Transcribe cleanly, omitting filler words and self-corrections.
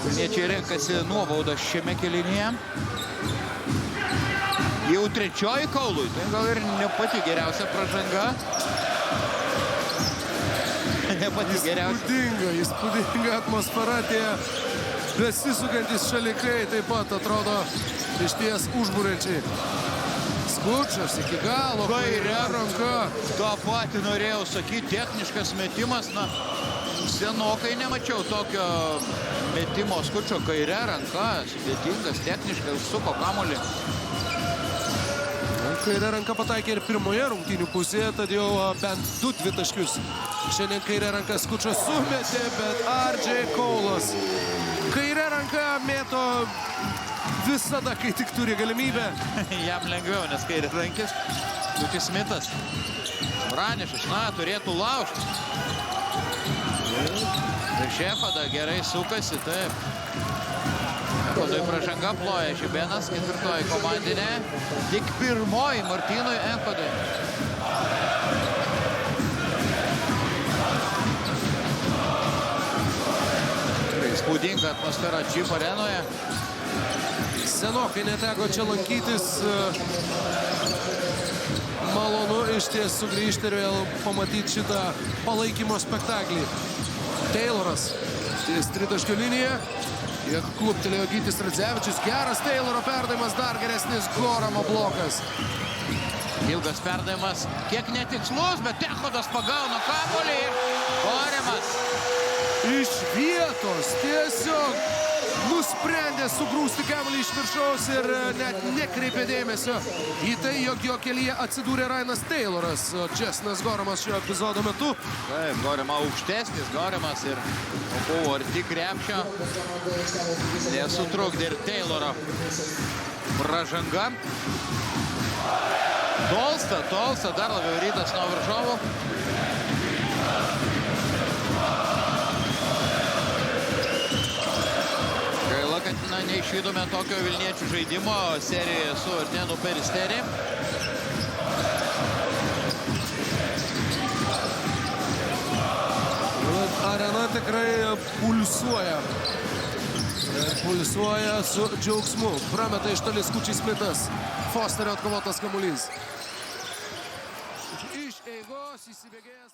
Vilniečiai renkasi nuobaudą šiame kėlinyje. Jau trečioji Kaului, tai gal ir ne pati geriausia pražanga. Ne pati geriausia. Įspūdinga atmosfera, tie besisukantis šalikai taip pat atrodo išties užbūrenčiai. Skučas iki galo, kairė ranka. Tą patį norėjau sakyti, techniškas metimas, na, senokai nemačiau tokio metimo Skučo kairė ranka, sudėtingas, techniškai, užsuko kamuolį. Kairė ranka pataikė ir pirmoje rungtynių pusėje, tad jau bent 2 dvitaškius. Šiandien kairė ranka Skučas sumetė, bet R.J. Kaulas kairė ranka mėto visada, kai tik turi galimybę. Jam lengviau, nes kairė rankis. Lukis Smitas. Branišas, na, turėtų laužti. Šefada gerai sukasi, taip. Šefadui pražanga ploja Žibėnas, 4. komandinė. Tik 1. Martynui Echodui. Įspūdinga atmosfera Džip arenoje. Senokai neteko čia lankytis. Malonu iš ties sugrįžti ir vėl pamatyti šitą palaikymo spektaklį. Tayloras ties tritaškio liniją. Kiek kluptelėjo Gytis Radzevičius. Geras Tayloro perdavimas, dar geresnis Goramo blokas. Ilgas perdavimas, kiek netikslus, bet Echodas pagauna kamuolį ir Goremas. Iš vietos tiesiog nusprendė sugrūsti kamuolį iš viršaus ir net nekreipė dėmesio į tai, jog jo kelyje atsidūrė Rainas Tayloras. O Džesnas Goremas šio epizodo metu. Taip, Gorema aukštesnis, Goremas ir buvo arti krepšio. Nesutrukdė ir Tayloro pražanga. Tolsta, dar labiau rytas nuo varžovų. Gaila, kad neišvydome tokio vilniečių žaidimo serijoje su Artėnu Peristeri. Arena tikrai pulsuoja. Pulsuoja su džiaugsmu. Prameta iš toli Skučiai Smitas. Fosterio atkovotas kamuolys. Iš eigos įsibėgėjęs.